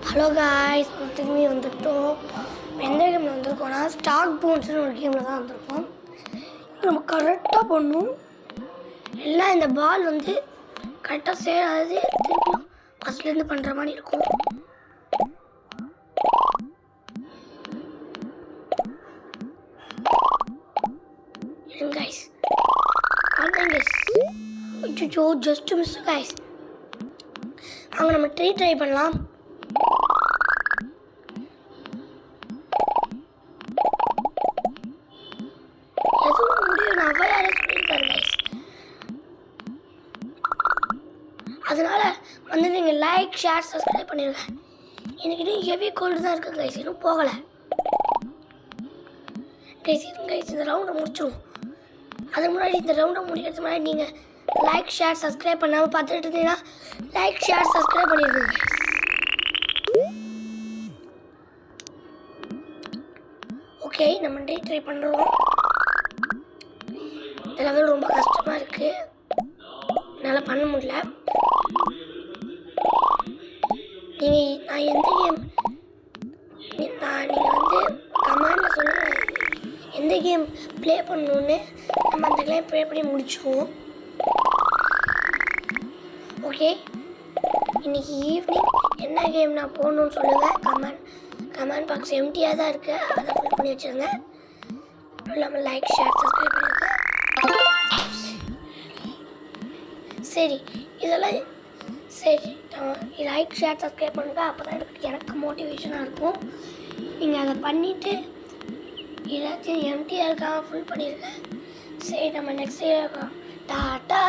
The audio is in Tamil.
ஹலோ காய்ஸ், திரும்பி வந்துட்டோம். எந்த கேமில் வந்திருக்கோம்னா ஸ்டாக் போன்ஸ்னு ஒரு கேமில் தான் வந்திருக்கோம். நம்ம கரெக்டாக பண்ணும் எல்லாம் இந்த பால் வந்து கரெக்டாக சேராது, திரும்பியும் ஃபஸ்ட்லேருந்து பண்ணுற மாதிரி இருக்கும். கைஸ் அச்சோ, ஜஸ்ட் மிஸ் கைஸ். அங்கே நம்ம ட்ரை பண்ணலாம். எதுவும் முடியும், நான் யாரும் சொல்லியிருக்காரு கைஸ். அதனால வந்து நீங்கள் லைக், ஷேர், சப்ஸ்கிரைப் பண்ணிடுங்க. எனக்கு இன்னும் ஹெவி கோல்டு தான் இருக்குது கைஸ், இன்னும் போகலை கைஸ். இந்த ரவுண்டை முடிச்சிடும். அதுக்கு முன்னாடி இந்த ரவுண்டை முடிக்கிறதுக்கு முன்னாடி நீங்கள் லைக், ஷேர், சப்ஸ்கிரைப் பண்ணாமல் பார்த்துட்டு இருந்தீங்கன்னா லைக், ஷேர், சப்ஸ்கிரைப் பண்ணிடுங்க. ஓகே, நம்ம ட்ரை பண்ணுறோம். இந்த லெவல் ரொம்ப கஷ்டமாக இருக்குது, என்னால் பண்ண முடியல. நான் எந்த கேம் நீங்கள் வந்து கமெண்டில் சொல்லுங்கள் எந்த கேம் ப்ளே பண்ணணுன்னு. நம்ம அந்த கேம் ப்ளே பண்ணி முடிச்சுக்குவோம். ஓகே, இன்றைக்கி ஈவினிங் என்ன கேம் நான் போகணுன்னு சொல்லுங்கள். கமெண்ட் பாக்ஸ் எம்டியாக தான் இருக்குது, அதை ஃபில் பண்ணி வச்சுருங்க. இல்லாமல் லைக், ஷேர், சப்ஸ்கிரைப் பண்ணிடுங்க. சரி, இதெல்லாம் சரி, லைக், ஷேர், சப்ஸ்கிரைப் பண்ணுங்க. அப்போ தான் எனக்கு மோட்டிவேஷனாக இருக்கும். நீங்கள் அதை பண்ணிவிட்டு எல்லாத்தையும் எம்டியாக இருக்காமல் ஃபுல் பண்ணிடுங்க. சரி, நம்ம நெக்ஸ்ட் டாட்டா.